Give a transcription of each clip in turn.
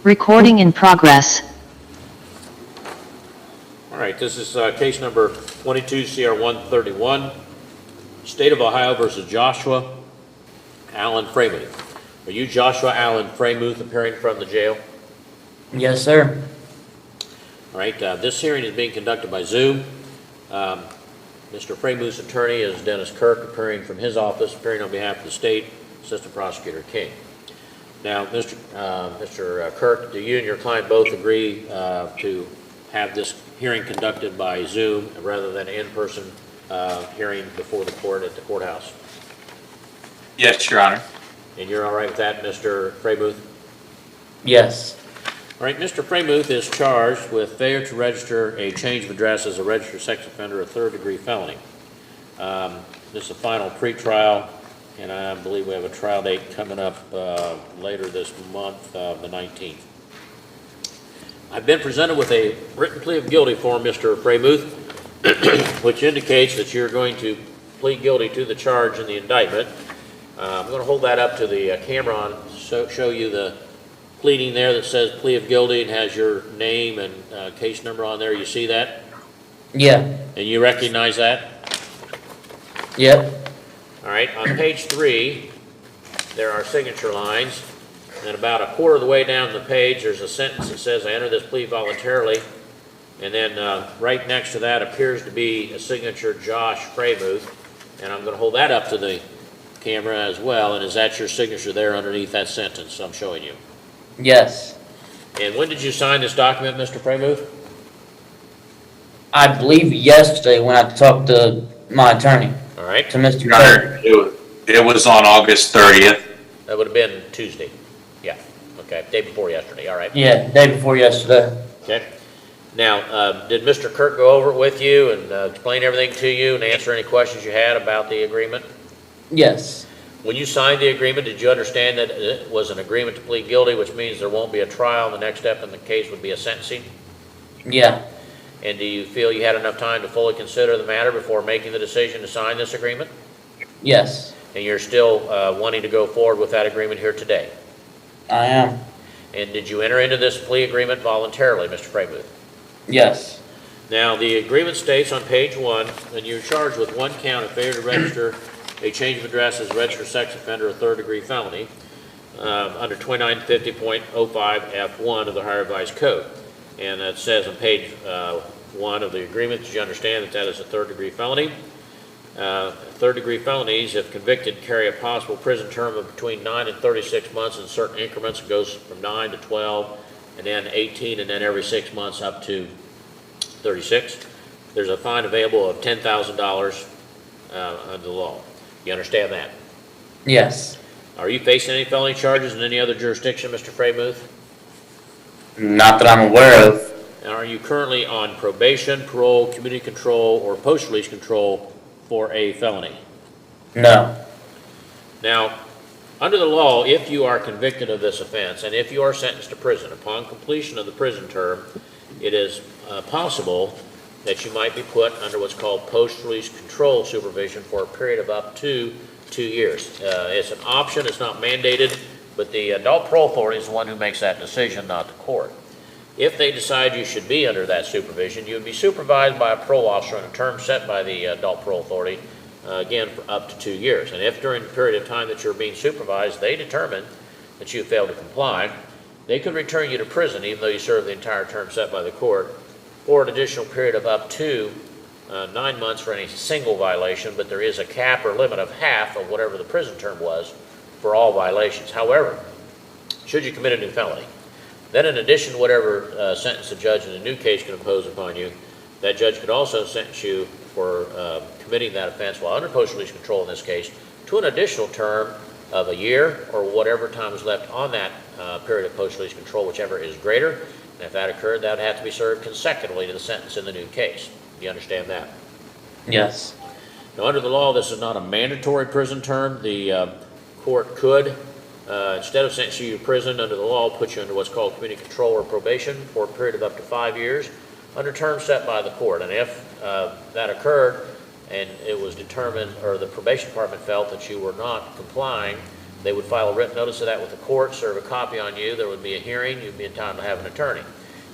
Recording in progress. All right, this is case number 22 CR 131, State of Ohio versus Joshua Allen Fremuth. Are you Joshua Allen Fremuth appearing from the jail? Yes, sir. All right, this hearing is being conducted by Zoom. Mr. Fremuth's attorney is Dennis Kirk, appearing from his office, appearing on behalf of the state, Assistant Prosecutor King. Now, Mr. Kirk, do you and your client both agree to have this hearing conducted by Zoom rather than in-person hearing before the court at the courthouse? Yes, Your Honor. And you're all right with that, Mr. Fremuth? Yes. All right, Mr. Fremuth is charged with failure to register a change of address as a registered sex offender, a third-degree felony. This is a final pretrial, and I believe we have a trial date coming up later this month, the 19th. I've been presented with a written plea of guilty form, Mr. Fremuth, which indicates that you're going to plead guilty to the charge in the indictment. I'm going to hold that up to the camera and show you the pleading there that says plea of guilty and has your name and case number on there. You see that? Yeah. And you recognize that? Yep. All right, on page 3, there are signature lines, and about a quarter of the way down the page, there's a sentence that says, I enter this plea voluntarily, and then right next to that appears to be a signature, Josh Fremuth, and I'm going to hold that up to the camera as well, and is that your signature there underneath that sentence I'm showing you? Yes. And when did you sign this document, Mr. Fremuth? I believe yesterday when I talked to my attorney, All right, to Mr. Your Kirk. Honor, it was on August 30th. that would have been Tuesday. Yeah, okay, day before yesterday, all right. Yeah, day before yesterday. Okay. Now, did Mr. Kirk go over it with you and explain everything to you and answer any questions you had about the agreement? Yes. When you signed the agreement, did you understand that it was an agreement to plead guilty, which means there won't be a trial, and the next step in the case would be a sentencing? Yeah. And do you feel you had enough time to fully consider the matter before making the decision to sign this agreement? Yes. And you're still wanting to go forward with that agreement here today? I am. And did you enter into this plea agreement voluntarily, Mr. Fremuth? Yes. Now, the agreement states on page 1 that you're charged with one count of failure to register a change of address as a registered sex offender, a third-degree felony, under 2950.05F1 of the Ohio Revised Code. And that says on page 1 of the agreement that you understand that that is a third-degree felony. Third-degree felonies, if convicted, carry a possible prison term of between 9 and 36 months in certain increments. It goes from 9 to 12, and then 18, and then every 6 months up to 36. There's a fine available of $10,000 under the law. You understand that? Yes. Are you facing any felony charges in any other jurisdiction, Mr. Fremuth? Not that I'm aware of. And are you currently on probation, parole, community control, or post-release control for a felony? No. Now, under the law, if you are convicted of this offense, and if you are sentenced to prison, upon completion of the prison term, it is possible that you might be put under what's called post-release control supervision for a period of up to 2 years. It's an option, it's not mandated, but the adult parole authority is the one who makes that decision, not the court. If they decide you should be under that supervision, you would be supervised by a parole officer on a term set by the adult parole authority, again, for up to 2 years. And if during the period of time that you're being supervised, they determine that you failed to comply, they could return you to prison even though you served the entire term set by the court, for an additional period of up to 9 months for any single violation, but there is a cap or limit of half of whatever the prison term was for all violations. However, should you commit a new felony, then in addition to whatever sentence the judge in a new case can impose upon you, that judge could also sentence you for committing that offense while under post-release control in this case to an additional term of a year or whatever time is left on that period of post-release control, whichever is greater. And if that occurred, that would have to be served consecutively to the sentence in the new case. Do you understand that? Yes. Now, under the law, this is not a mandatory prison term. The court could, instead of sentencing you to prison under the law, put you under what's called community control or probation for a period of up to 5 years under terms set by the court. And if that occurred and it was determined, or the probation department felt that you were not complying They would file a written notice of that with the court, serve a copy on you, there would be a hearing, you'd be entitled to have an attorney.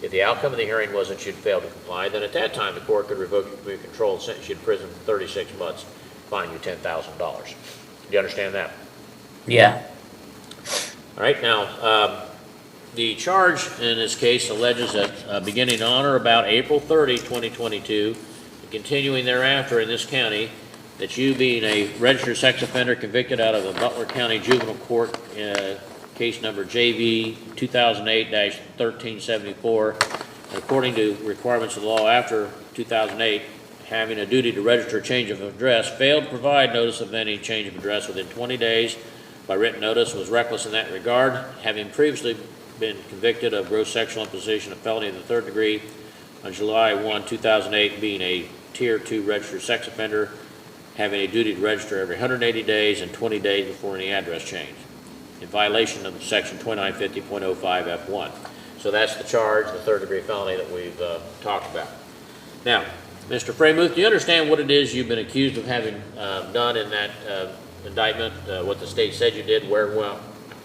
If the outcome of the hearing was that you'd failed to comply, then at that time the court could revoke your community control and sentence you to prison for 36 months, fine you $10,000. Do you understand that? Yeah. All right, now, the charge in this case alleges that beginning on or about April 30, 2022, and continuing thereafter in this county, that you being a registered sex offender convicted out of the Butler County Juvenile Court, case number JV 2008-1374, and according to requirements of the law after 2008, having a duty to register a change of address, failed to provide notice of any change of address within 20 days by written notice, was reckless in that regard, having previously been convicted of gross sexual imposition, a felony of the third degree on July 1, 2008, being a Tier 2 registered sex offender, having a duty to register every 180 days and 20 days before any address change, in violation of section 2950.05F1. So that's the charge, the third degree felony that we've talked about. Now, Mr. Fremuth, do you understand what it is you've been accused of having done in that indictment, what the state said you did, where,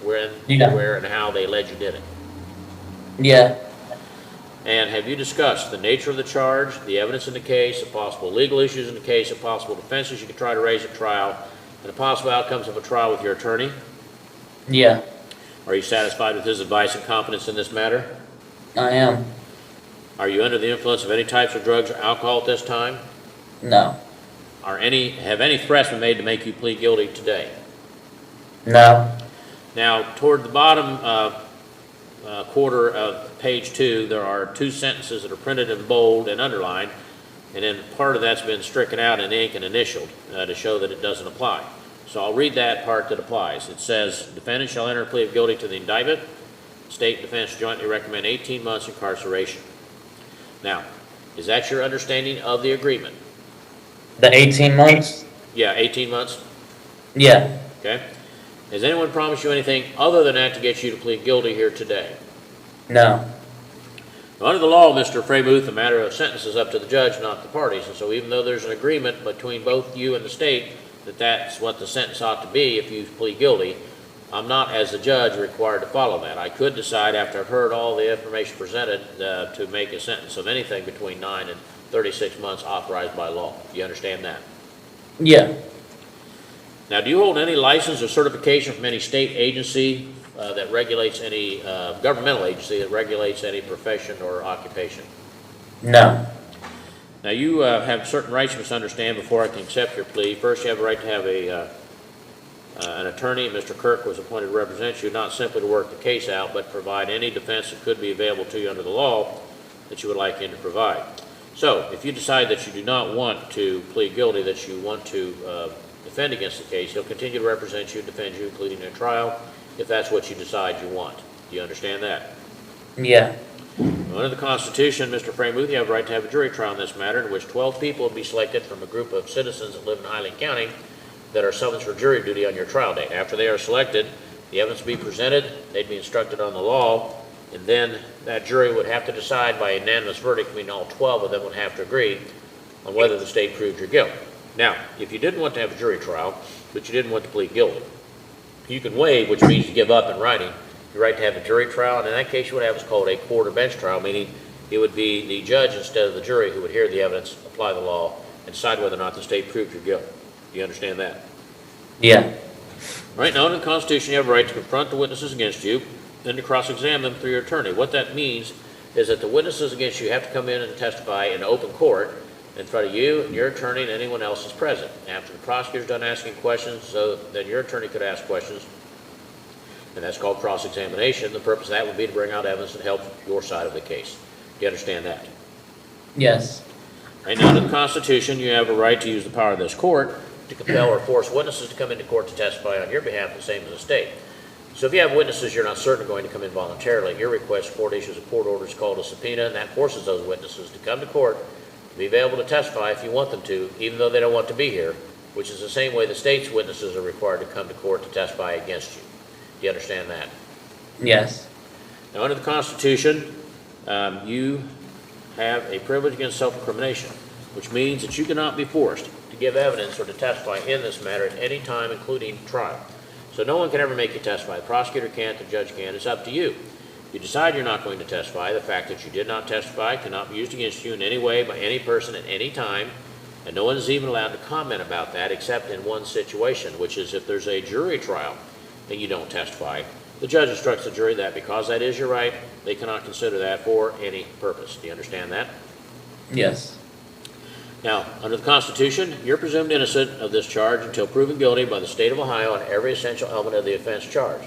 when, Yeah. where, and how they alleged you did it? Yeah. And have you discussed the nature of the charge, the evidence in the case, the possible legal issues in the case, the possible defenses you could try to raise at trial, and the possible outcomes of a trial with your attorney? Yeah. Are you satisfied with his advice and confidence in this matter? I am. Are you under the influence of any types of drugs or alcohol at this time? No. Have any threats been made to make you plead guilty today? No. Now, toward the bottom quarter of page 2, there are 2 sentences that are printed in bold and underlined, and then part of that's been stricken out in ink and initialed to show that it doesn't apply. So I'll read that part that applies. It says, defendant shall enter a plea of guilty to the indictment. State and defense jointly recommend 18 months incarceration. Now, is that your understanding of the agreement? The 18 months? Yeah, 18 months? Yeah. Okay. Has anyone promised you anything other than that to get you to plead guilty here today? No. Now, under the law, Mr. Fremuth, the matter of sentence is up to the judge, not the parties. And so even though there's an agreement between both you and the state that that's what the sentence ought to be if you plead guilty, I'm not, as a judge, required to follow that. I could decide after I've heard all the information presented to make a sentence of anything between 9 and 36 months authorized by law. Do you understand that? Yeah. Now, do you hold any license or certification from any state agency that regulates any governmental agency that regulates any profession or occupation? No. Now, you have certain rights you must understand before I can accept your plea. First, you have a right to have an attorney. Mr. Kirk was appointed to represent you, not simply to work the case out, but provide any defense that could be available to you under the law that you would like him to provide. So, if you decide that you do not want to plead guilty, that you want to defend against the case, he'll continue to represent you and defend you, including in a trial, if that's what you decide you want. Do you understand that? Yeah. Under the Constitution, Mr. Fremuth, you have a right to have a jury trial in this matter, in which 12 people will be selected from a group of citizens that live in Highland County that are summoned for jury duty on your trial date. After they are selected, the evidence will be presented, they'd be instructed on the law, and then that jury would have to decide by unanimous verdict, meaning all 12 of them would have to agree on whether the state proved your guilt. Now, if you didn't want to have a jury trial, but you didn't want to plead guilty, you can waive, which means you give up in writing, your right to have a jury trial, and in that case you would have what's called a court or bench trial, meaning it would be the judge instead of the jury who would hear the evidence, apply the law, and decide whether or not the state proved your guilt. Do you understand that? Yeah. Right now, under the Constitution, you have a right to confront the witnesses against you, then to cross-examine them through your attorney. What that means is that the witnesses against you have to come in and testify in open court in front of you and your attorney and anyone else is present. After the prosecutor's done asking questions, so then your attorney could ask questions, and that's called cross-examination. The purpose of that would be to bring out evidence that helps your side of the case. Do you understand that? Yes. Right now, under the Constitution, you have a right to use the power of this court to compel or force witnesses to come into court to testify on your behalf, the same as the state. So if you have witnesses you're not certain are going to come in voluntarily, your request, court issues a court order is called a subpoena, and that forces those witnesses to come to court to be available to testify if you want them to, even though they don't want to be here, which is the same way the state's witnesses are required to come to court to testify against you. Do you understand that? Yes. Now, under the Constitution, you have a privilege against self-incrimination, which means that you cannot be forced to give evidence or to testify in this matter at any time, including trial. So no one can ever make you testify. The prosecutor can't, the judge can't. It's up to you. You decide you're not going to testify. The fact that you did not testify cannot be used against you in any way by any person at any time, and no one is even allowed to comment about that except in one situation, which is if there's a jury trial and you don't testify. The judge instructs the jury that because that is your right, they cannot consider that for any purpose. Do you understand that? Yes. Now, under the Constitution, you're presumed innocent of this charge until proven guilty by the state of Ohio on every essential element of the offense charged.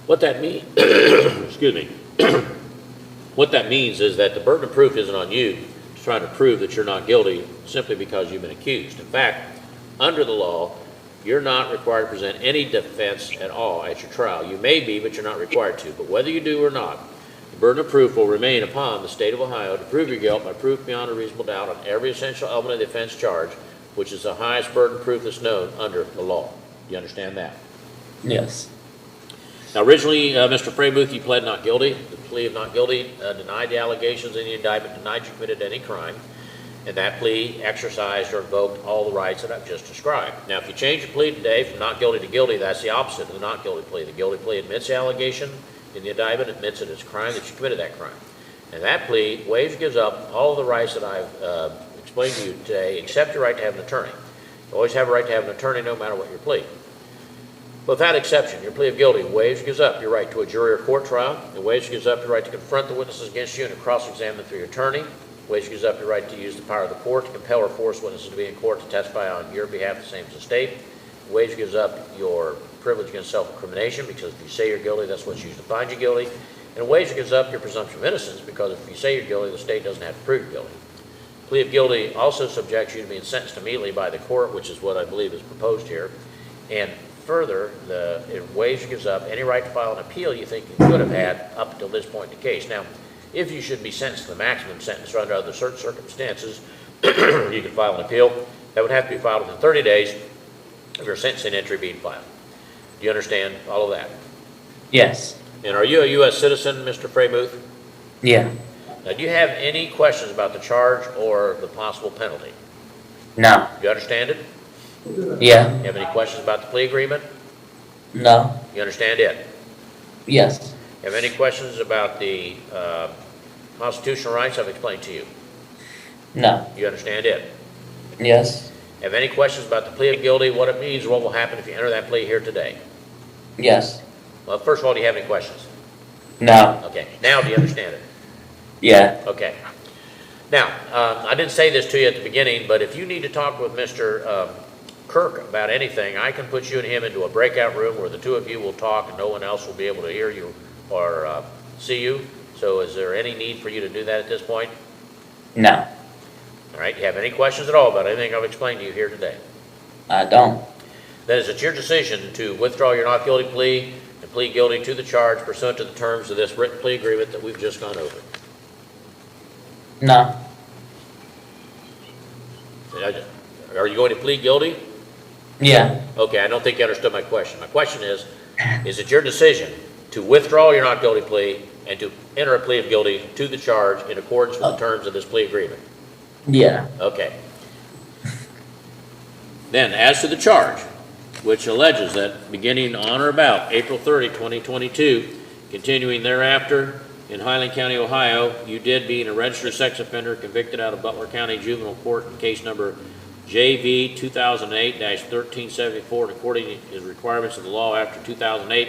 What that means, excuse me, what that means is that the burden of proof isn't on you to try to prove that you're not guilty simply because you've been accused. In fact, under the law, you're not required to present any defense at all at your trial. You may be, but you're not required to. But whether you do or not, the burden of proof will remain upon the state of Ohio to prove your guilt by proof beyond a reasonable doubt on every essential element of the offense charge, which is the highest burden of proof that's known under the law. Do you understand that? Yes. Now, originally, Mr. Freymuth, you pled not guilty. The plea of not guilty denied the allegations in the indictment, denied you committed any crime, and that plea exercised or invoked all the rights that I've just described. Now, if you change your plea today from not guilty to guilty, that's the opposite of the not guilty plea. The guilty plea admits the allegation in the indictment, admits it as a crime, that you committed that crime. And that plea waives, gives up all of the rights that I've explained to you today, except your right to have an attorney. You always have a right to have an attorney no matter what your plea. But without exception, your plea of guilty waives, gives up your right to a jury or court trial. It waives, gives up your right to confront the witnesses against you and to cross-examine through your attorney. Waives, gives up your right to use the power of the court to compel or force witnesses to be in court to testify on your behalf, the same as the state. Waives, gives up your privilege against self-incrimination, because if you say you're guilty, that's what's used to find you guilty. And waives, gives up your presumption of innocence, because if you say you're guilty, the state doesn't have to prove you're guilty. Plea of guilty also subjects you to being sentenced immediately by the court, which is what I believe is proposed here. And further, it waives, gives up any right to file an appeal you think you could have had up until this point in the case. Now, if you should be sentenced to the maximum sentence or under other certain circumstances, you can file an appeal. That would have to be filed within 30 days of your sentencing entry being filed. Do you understand all of that? Yes. And are you a U.S. citizen, Mr. Freymuth? Yeah. Now, do you have any questions about the charge or the possible penalty? No. Do you understand it? Yeah. You have any questions about the plea agreement? No. You understand it? Yes. You have any questions about the constitutional rights I've explained to you? No. You understand it? Yes. Have any questions about the plea of guilty, what it means, what will happen if you enter that plea here today? Yes. Well, first of all, do you have any questions? No. Okay. Now, do you understand it? Yeah. Okay. Now, I didn't say this to you at the beginning, but if you need to talk with Mr. Kirk about anything, I can put you and him into a breakout room where the two of you will talk and no one else will be able to hear you or see you. So is there any need for you to do that at this point? No. All right. You have any questions at all about anything I've explained to you here today? I don't. Then is it your decision to withdraw your not guilty plea and plead guilty to the charge pursuant to the terms of this written plea agreement that we've just gone over? No. Are you going to plead guilty? Yeah. Okay, I don't think you understood my question. My question is it your decision to withdraw your not guilty plea and to enter a plea of guilty to the charge in accordance with the terms of this plea agreement? Yeah. Okay. Then, as to the charge, which alleges that beginning on or about April 30, 2022, continuing thereafter in Highland County, Ohio, you did being a registered sex offender convicted out of Butler County Juvenile Court in case number JV 2008-1374, and according to his requirements of the law after 2008,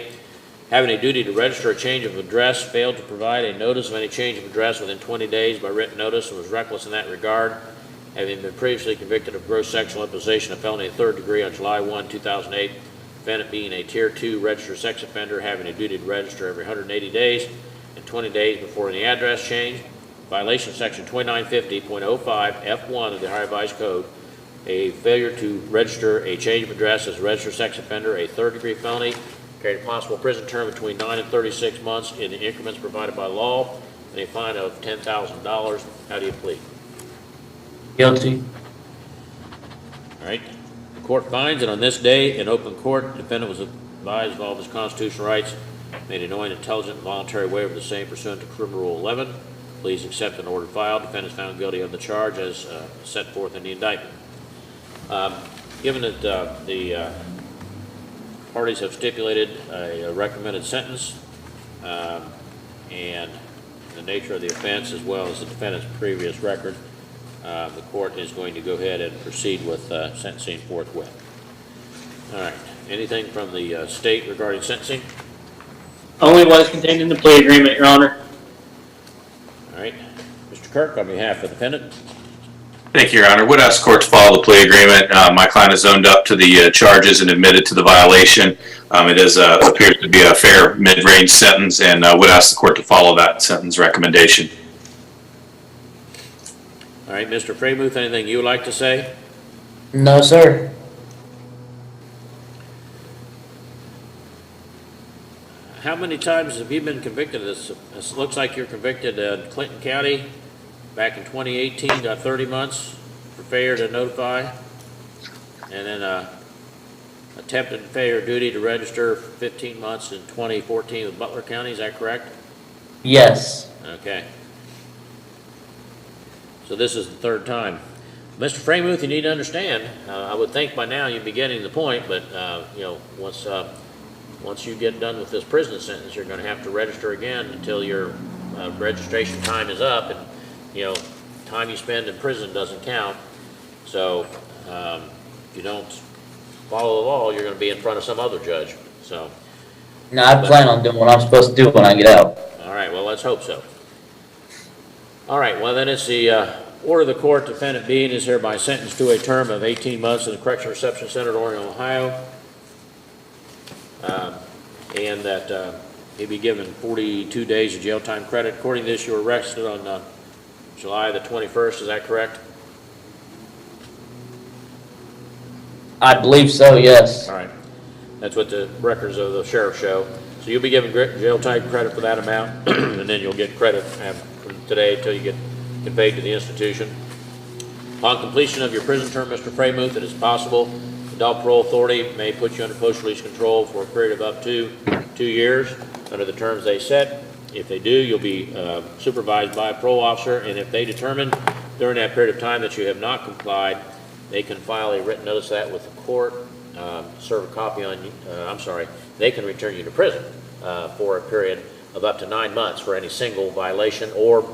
having a duty to register a change of address, failed to provide a notice of any change of address within 20 days by written notice and was reckless in that regard, having been previously convicted of gross sexual imposition of felony third degree on July 1, 2008, defendant being a Tier 2 registered sex offender, having a duty to register every 180 days and 20 days before any address change, violation of section 2950.05 F1 of the Ohio Revised Code, a failure to register a change of address as a registered sex offender, a third degree felony, carried a possible prison term between 9 and 36 months in the increments provided by law, and a fine of $10,000. How do you plead? Guilty. All right. The court finds that on this day in open court, the defendant was advised of all of his constitutional rights, made a knowing, intelligent, and voluntary waiver of the same pursuant to Criminal Rule 11. Please accept an order filed. Defendant is found guilty of the charge as set forth in the indictment. Given that the parties have stipulated a recommended sentence, and the nature of the offense as well as the defendant's previous record. The court is going to go ahead and proceed with sentencing forthwith. All right. Anything from the state regarding sentencing? Only what is contained in the plea agreement, Your Honor. All right. Mr. Kirk, on behalf of the defendant. Thank you, Your Honor. Would ask court to follow the plea agreement. My client has owned up to the charges and admitted to the violation. It appears to be a fair mid-range sentence, and would ask the court to follow that sentence recommendation. All right. Mr. Fremuth, anything you would like to say? No, sir. How many times have you been convicted of this? It looks like you're convicted in Clinton County back in 2018, got 30 months for failure to notify, and then attempted failure of duty to register 15 months in 2014 with Butler County. Is that correct? Yes. Okay. So this is the third time. Mr. Fremuth, you need to understand, I would think by now you'd be getting the point, but once you get done with this prison sentence, you're going to have to register again until your registration time is up, and time you spend in prison doesn't count. So if you don't follow the law, you're going to be in front of some other judge. So. No, I plan on doing what I'm supposed to do when I get out. All right. Well, let's hope so. All right. Well, then it's the order of the court. Defendant Bean is hereby sentenced to a term of 18 months in the Correctional Reception Center at Orion, Ohio. And that he be given 42 days of jail time credit. According to this, you were arrested on July the 21st. Is that correct? I believe so, yes. All right. That's what the records of the sheriff show. So you'll be given jail time credit for that amount, and then you'll get credit from today until you get conveyed to the institution. Upon completion of your prison term, Mr. Fremuth, it is possible Adult Parole Authority may put you under post-release control for a period of up to 2 years under the terms they set. If they do, you'll be supervised by a parole officer, and if they determine during that period of time that you have not complied, they can file a written notice of that with the court, serve a copy on you. They can return you to prison for a period of up to 9 months for any single violation, or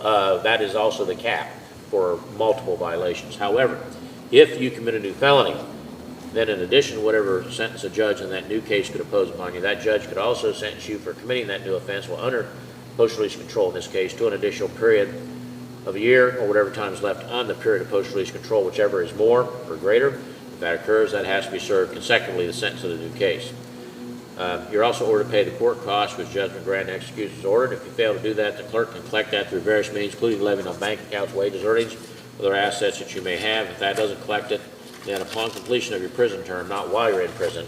that is also the cap for multiple violations. However, if you commit a new felony, then in addition to whatever sentence a judge in that new case could impose upon you, that judge could also sentence you for committing that new offense while under post-release control, in this case, to an additional period of a year or whatever time is left on the period of post-release control, whichever is more or greater. If that occurs, that has to be served consecutively the sentence of the new case. You're also ordered to pay the court costs, which judgment, grant, and execution is ordered. If you fail to do that, the clerk can collect that through various means, including levying on bank accounts, wages, earnings, other assets that you may have. If that doesn't collect it, then upon completion of your prison term, not while you're in prison,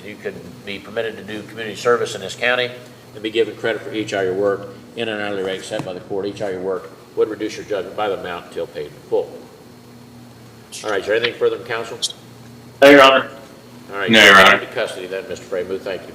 you can be permitted to do community service in this county and be given credit for each hour you work in an hourly rate set by the court. Each hour you work would reduce your judgment by the amount until paid in full. All right, is there anything further from counsel? No, Your Honor. All right, No, Your Honor. To custody then, Mr. Fremuth. Thank you.